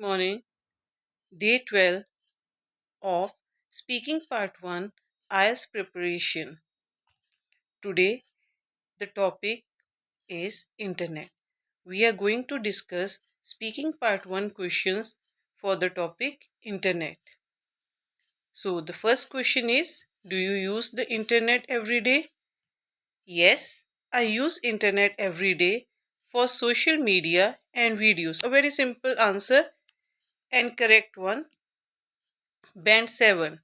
morning. Day 12 of Speaking Part 1 IELTS Preparation. Today, the topic is Internet. We are going to discuss Speaking Part 1 questions for the topic Internet. So, the first question is: do you use the Internet every day? Yes, I use Internet every day for social media and videos. A very simple answer and correct one. Band 7.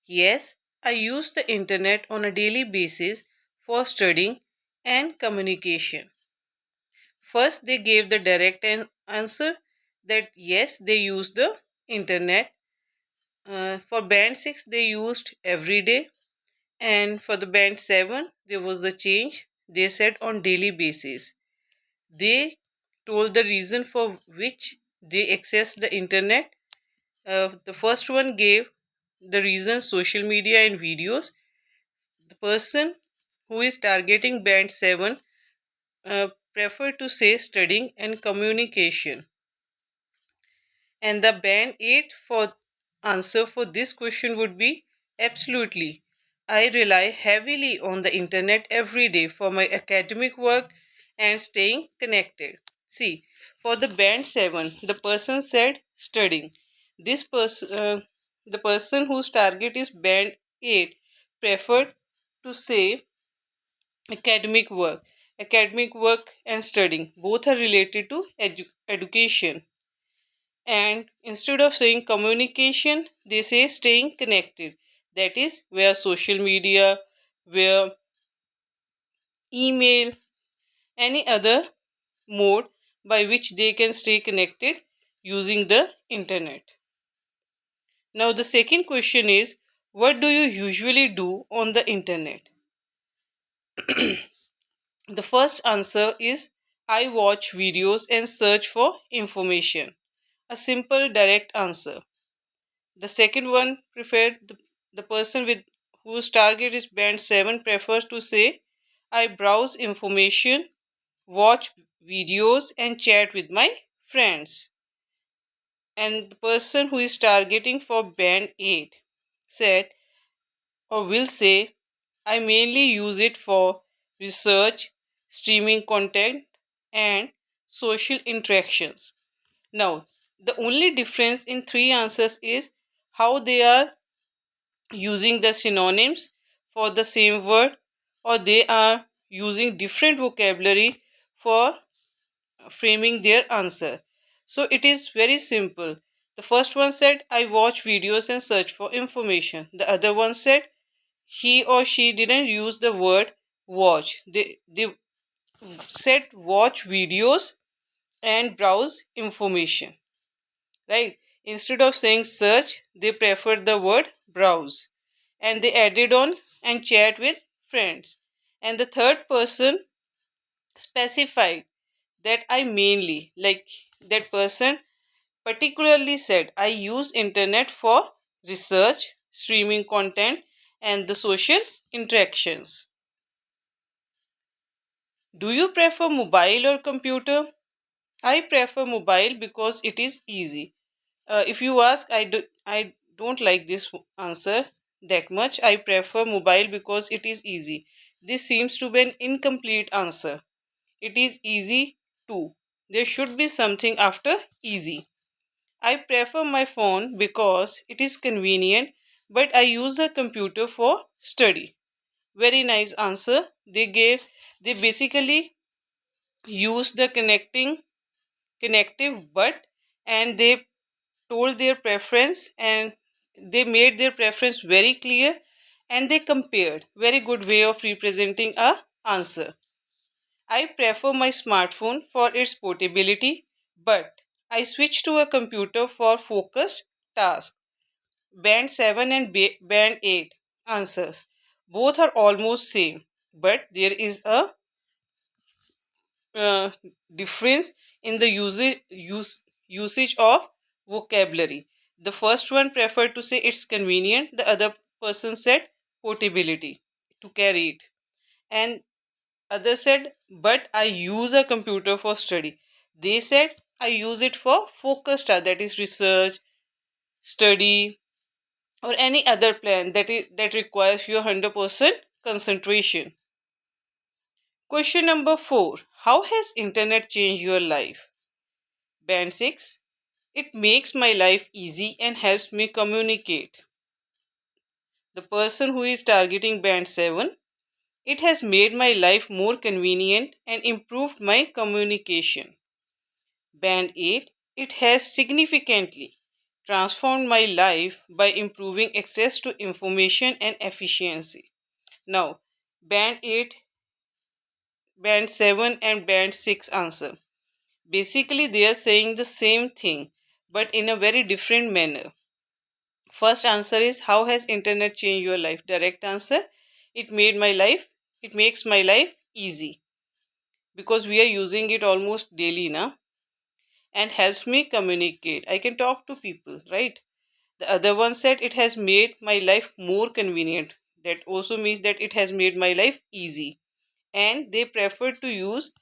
Yes, I use the internet on a daily basis for studying and communication. First, they gave the direct answer that yes, they use the internet. For band 6, they used every day, and for the band 7, there was a change. They said on daily basis. They told the reason for which they access the internet. The first one gave the reason social media and videos. The person who is targeting band 7 prefer to say studying and communication. And the band 8 for answer for this question would be absolutely. I rely heavily on the internet every day for my academic work and staying connected. See, for the band 7, the person said studying. This person, the person whose target is band 8, preferred to say academic work. Academic work and studying both are related to education. And instead of saying communication, they say staying connected. That is where social media, where email, any other mode by which they can stay connected using the internet. Now, the second question is: what do you usually do on the internet? The first answer is: I watch videos and search for information. A simple, direct answer. The second one preferred the person with whose target is band 7 prefers to say, I browse information, watch videos, and chat with my friends. And the person who is targeting for band 8 said or will say, I mainly use it for research, streaming content, and social interactions. Now, the only difference in three answers is how they are using the synonyms for the same word, or they are using different vocabulary for framing their answer. So it is very simple. The first one said, I watch videos and search for information. The other one said, he or she didn't use the word watch. They said watch videos and browse information. Right? Instead of saying search, they preferred the word browse. And they added on and chat with friends. And the third person specified that I mainly, like that person particularly said, I use internet for research, streaming content, and the social interactions. Do you prefer mobile or computer? I prefer mobile because it is easy. If you ask, I don't like this answer that much. I prefer mobile because it is easy. This seems to be an incomplete answer. It is easy too. There should be something after easy. I prefer my phone because it is convenient, but I use a computer for study. Very nice answer. They basically use the connective but, and they told their preference, and they made their preference very clear, and they compared. Very good way of representing a answer. I prefer my smartphone for its portability, but I switch to a computer for focused tasks. Band 7 and band 8 answers. Both are almost same, but there is a uh, difference in the usage of vocabulary. The first one preferred to say it's convenient, the other person said portability, to carry it. And other said, but I use a computer for study. They said, I use it for focused task, that is research, study, or any other plan that requires your 100% concentration. Question number 4. How has internet changed your life? Band 6. It makes my life easy and helps me communicate. The person who is targeting band 7. It has made my life more convenient and improved my communication. Band 8. It has significantly transformed my life by improving access to information and efficiency. Now, band 8, band 7 and band 6 answer. Basically, they are saying the same thing but in a very different manner. First answer is, how has internet changed your life? Direct answer, it made my life, it makes my life easy because we are using it almost daily now, and helps me communicate. I can talk to people, right? The other one said it has made my life more convenient. That also means that it has made my life easy. And they prefer to use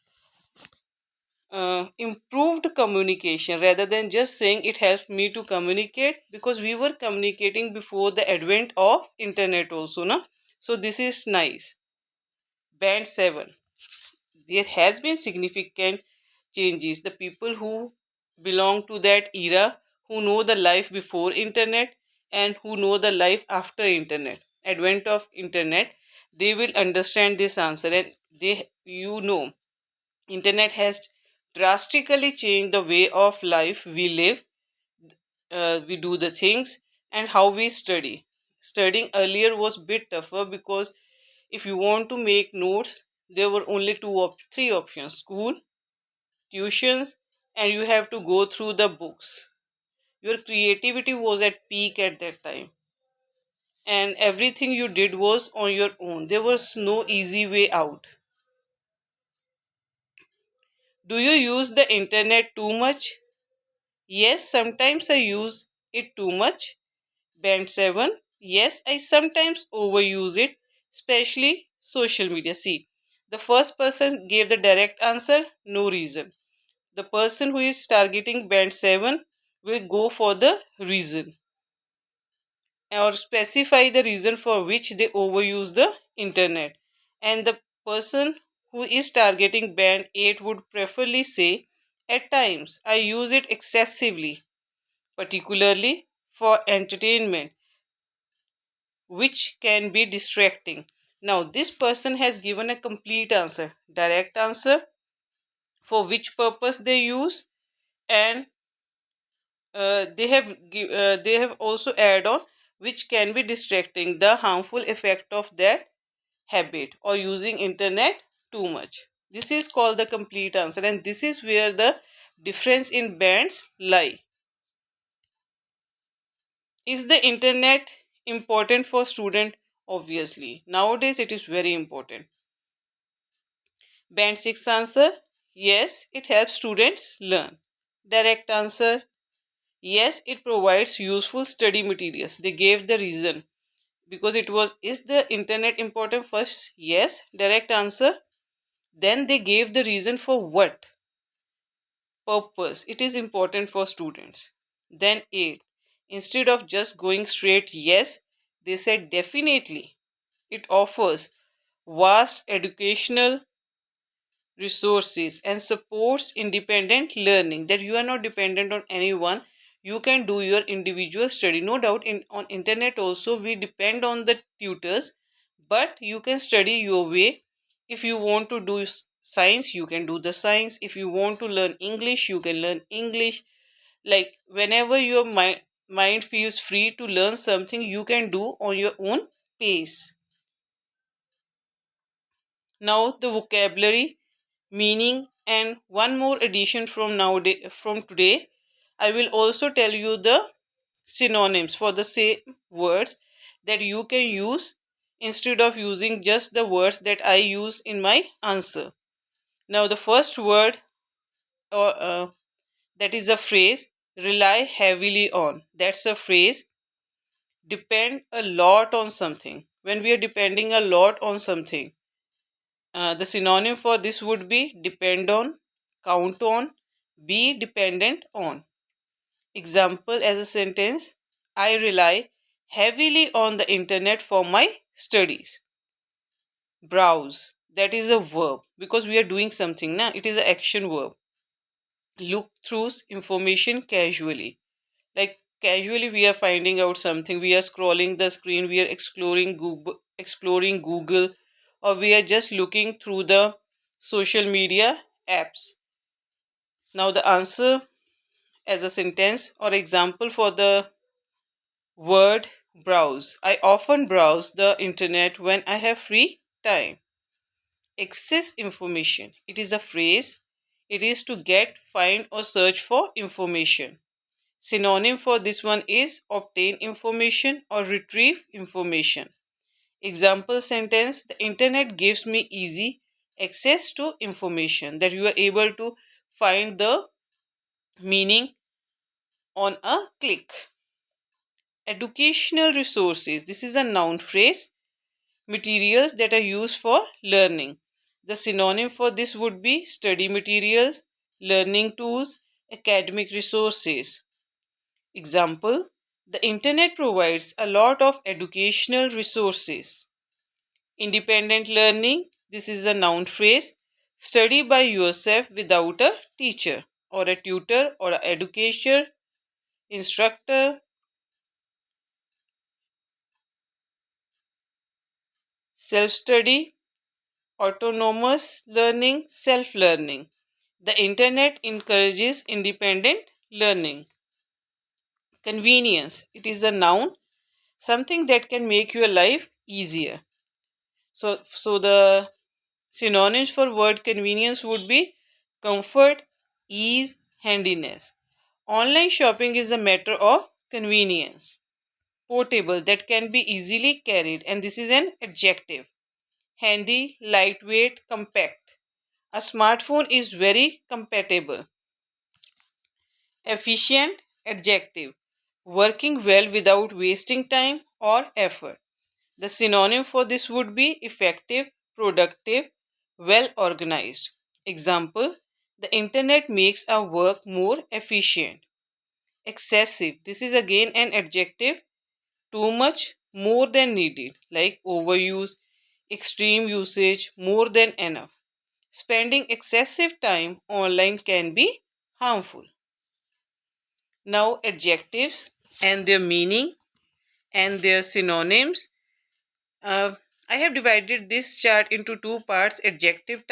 improved communication rather than just saying it helps me to communicate, because we were communicating before the advent of internet also, na? So this is nice. Band 7. There has been significant changes. The people who belong to that era, who know the life before internet and who know the life after internet, advent of internet, they will understand this answer. And they, internet has drastically changed the way of life we live, we do the things, and how we study. Studying earlier was bit tougher because if you want to make notes, there were only three options: school, tuitions, and you have to go through the books. Your creativity was at peak at that time, and everything you did was on your own. There was no easy way out. Do you use the internet too much? Yes, sometimes I use it too much. Band 7. Yes, I sometimes overuse it, especially social media. See, the first person gave the direct answer, no reason. The person who is targeting band 7 will go for the reason or specify the reason for which they overuse the internet. And the person who is targeting band 8 would preferably say, at times I use it excessively, particularly for entertainment, which can be distracting. Now, this person has given a complete answer, direct answer, for which purpose they use, and they have also add on which can be distracting, the harmful effect of that habit or using internet too much. This is called the complete answer, and this is where the difference in bands lie. Is the internet important for student? Obviously, nowadays it is very important. Band 6 answer, yes, it helps students learn. Direct answer, yes, it provides useful study materials. They gave the reason because it was, is the internet important first? Yes, direct answer. Then they gave the reason for what purpose it is important for students. Then 8. Instead of just going straight yes, they said definitely. It offers vast educational resources and supports independent learning, that you are not dependent on anyone. You can do your individual study. No doubt on internet also we depend on the tutors, but you can study your way. If you want to do science, you can do the science. If you want to learn English, you can learn English. Like whenever your mind feels free to learn something, you can do on your own pace. Now the vocabulary, meaning, and one more addition from today. I will also tell you the synonyms for the same words that you can use instead of using just the words that I use in my answer. Now the first word, or that is a phrase, rely heavily on. That's a phrase. Depend a lot on something. When we are depending a lot on something, the synonym for this would be depend on, count on, Be dependent on. Example as a sentence: I rely heavily on the internet for my studies. Browse, that is a verb because we are doing something now. It is an action verb. Look through information casually. Like casually we are finding out something. We are scrolling the screen, we are exploring Google, or we are just looking through the social media apps. Now the answer as a sentence or example for the word browse: I often browse the internet when I have free time. Access information, it is a phrase. It is to get, find, or search for information. Synonym for this one is obtain information or retrieve information. Example sentence: the internet gives me easy access to information. That you are able to find the meaning on a click. Educational resources, this is a noun phrase. Materials that are used for learning. The synonym for this would be study materials, learning tools, academic resources. Example: the internet provides a lot of educational resources. Independent learning, this is a noun phrase. Study by yourself without a teacher or a tutor or an educator, instructor. Self study, autonomous learning, self learning. The internet encourages independent learning. Convenience, it is a noun, something that can make your life easier. So the synonyms for word convenience would be comfort, ease, handiness. Online shopping is a matter of convenience. Portable, that can be easily carried, and this is an adjective. Handy, lightweight, compact. A smartphone is very compatible. Efficient, adjective. Working well without wasting time or effort. The synonym for this would be effective, productive, well organized. Example: the internet makes our work more efficient. Excessive, this is again an adjective. Too much, more than needed, like overuse, extreme usage, more than enough. Spending excessive time online can be harmful. Now, adjectives and their meaning and their synonyms. Uh, I have divided this chart into two parts: adjective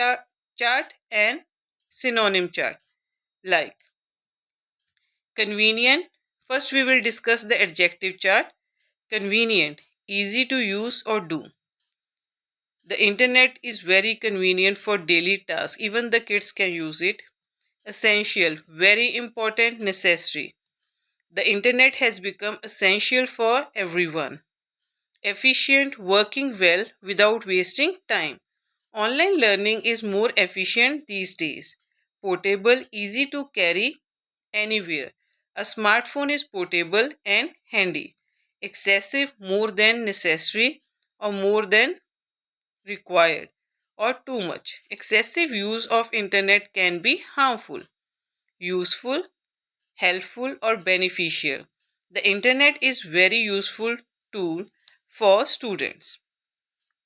chart and synonym chart. Like convenient, first we will discuss the adjective chart. Convenient, easy to use or do. The internet is very convenient for daily tasks, even the kids can use it. Essential, very important, necessary. The internet has become essential for everyone. Efficient, working well without wasting time. Online learning is more efficient these days. Portable, easy to carry anywhere. A smartphone is portable and handy. Excessive, more than necessary or more than required, or too much. Excessive use of internet can be harmful. Useful, helpful, or beneficial. The internet is very useful tool for students.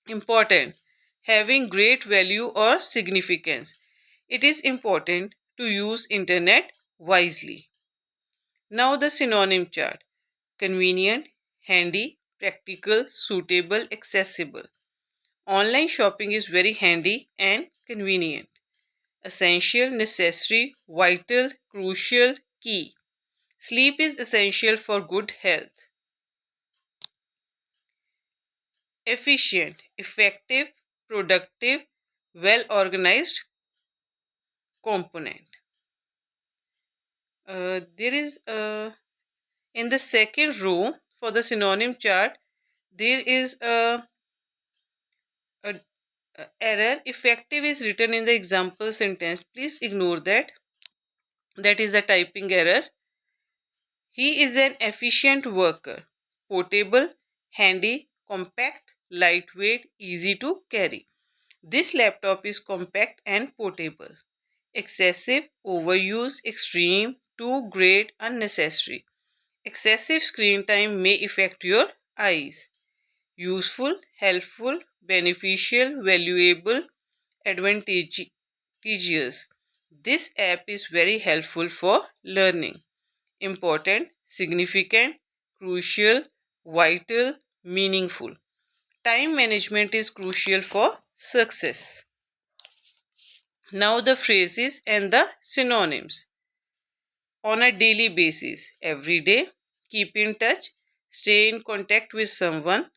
Important, having great value or significance. It is important to use internet wisely. Now the synonym chart. Convenient, handy, practical, suitable, accessible. Online shopping is very handy and convenient. Essential, necessary, vital, crucial, key. Sleep is essential for good health. Efficient, effective, productive, well organized component. There is in the second row for the synonym chart, there is a, a error. Effective is written in the example sentence. Please ignore that. That is a typing error. He is an efficient worker. Portable, handy, compact, lightweight, easy to carry. This laptop is compact and portable. excessive, overuse, extreme, too great, unnecessary. Excessive screen time may affect your eyes. Useful, helpful, beneficial, valuable, advantageous. This app is very helpful for learning. Important, significant, crucial, vital, meaningful. Time management is crucial for success. Now, the phrases and the synonyms. On a daily basis, every day, keep in touch, stay in contact with someone,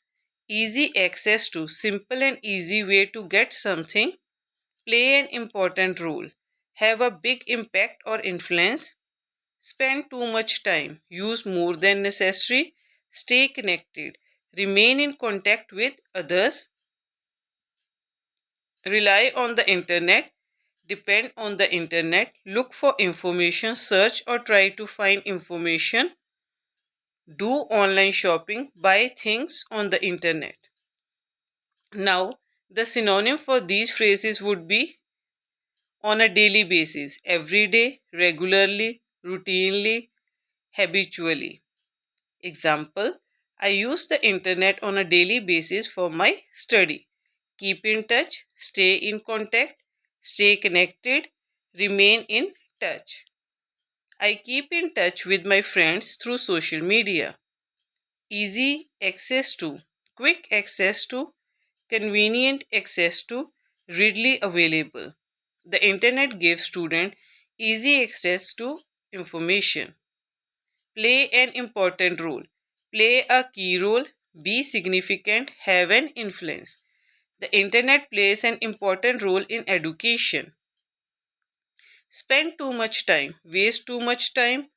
easy access to, simple and easy way to get something, play an important role, have a big impact or influence, spend too much time, use more than necessary, stay connected, remain in contact with others, rely on the internet, depend on the internet, look for information, search or try to find information, do online shopping, buy things on the internet. Now, the synonym for these phrases would be on a daily basis, every day, regularly, routinely, habitually. Example, I use the internet on a daily basis for my study. Keep in touch, stay in contact, stay connected, remain in touch. I keep in touch with my friends through social media. Easy access to, quick access to, convenient access to, readily available. The internet gives students easy access to information. Play an important role. Play a key role. Be significant. Have an influence. The internet plays an important role in education. Spend too much time. Waste too much time.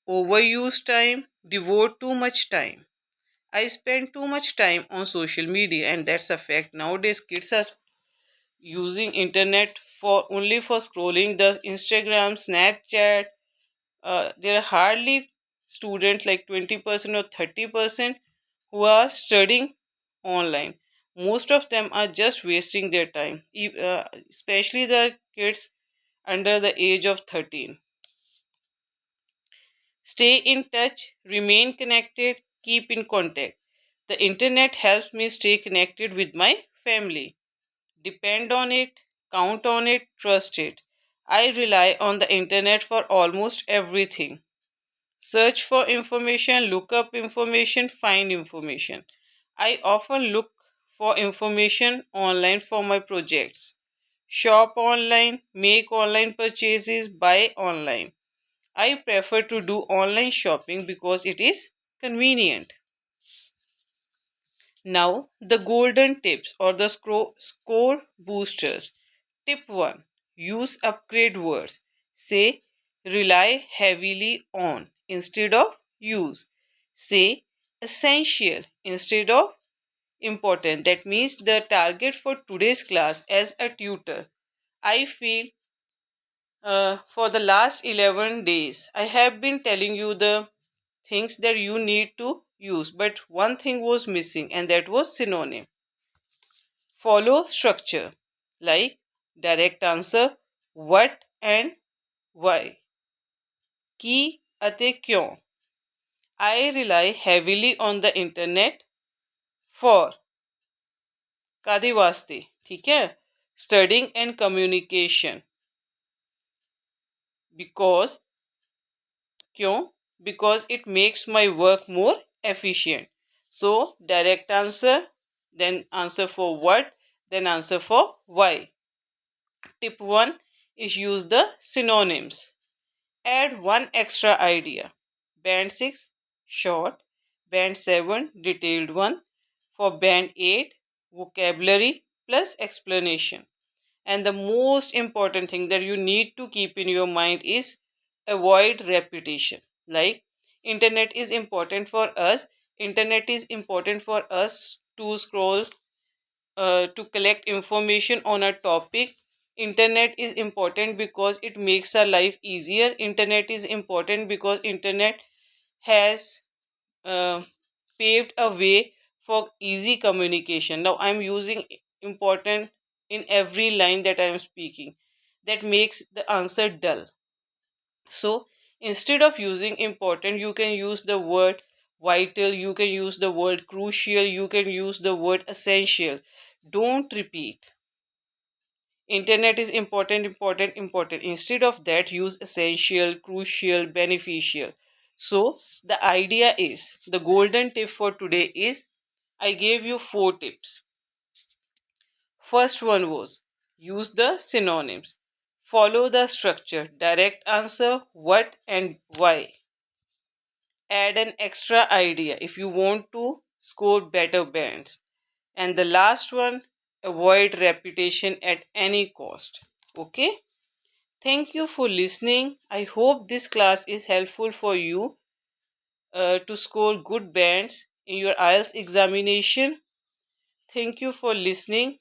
Overuse time. Devote too much time. I spend too much time on social media, and that's a fact. Nowadays kids are using internet for only for scrolling the Instagram, Snapchat. There are hardly students like 20% or 30% who are studying online. Most of them are just wasting their time, especially the kids under the age of 13. Stay in touch, remain connected, keep in contact. The internet helps me stay connected with my family. Depend on it, count on it, trust it. I rely on the internet for almost everything. Search for information, look up information, find information. I often look for information online for my projects. Shop online, make online purchases, buy online. I prefer to do online shopping because it is convenient. Now, the golden tips or the score boosters. Tip 1, use upgrade words. Say rely heavily on instead of use. Say essential instead of important. That means the target for today's class as a tutor. I feel for the last 11 days, I have been telling you the things that you need to use, but one thing was missing, and that was synonym. Follow structure like direct answer, what and why. Ki ate kyon. I rely heavily on the internet for कादे वास्ते ठीक है studying and communication because क्यों because it makes my work more efficient. So direct answer, then answer for what, then answer for why. Tip 1 is use the synonyms. Add one extra idea. Band 6 short, band 7 detailed one, for band 8 vocabulary plus explanation. And the most important thing that you need to keep in your mind is avoid repetition. Like internet is important for us. Internet is important for us to scroll, to collect information on a topic. Internet is important because it makes our life easier. Internet is important because internet has uh, paved a way for easy communication. Now I'm using important in every line that I am speaking. that makes the answer dull. So instead of using important, you can use the word vital, you can use the word crucial, you can use the word essential. Don't repeat internet is important, important, important. Instead of that, use essential, crucial, beneficial. So the idea is, the golden tip for today is, I gave you four tips. First one was, use the synonyms. Follow the structure. Direct answer, what and why. Add an extra idea if you want to score better bands. And the last one, avoid repetition at any cost. Okay? Thank you for listening. I hope this class is helpful for you to score good bands in your IELTS examination. Thank you for listening.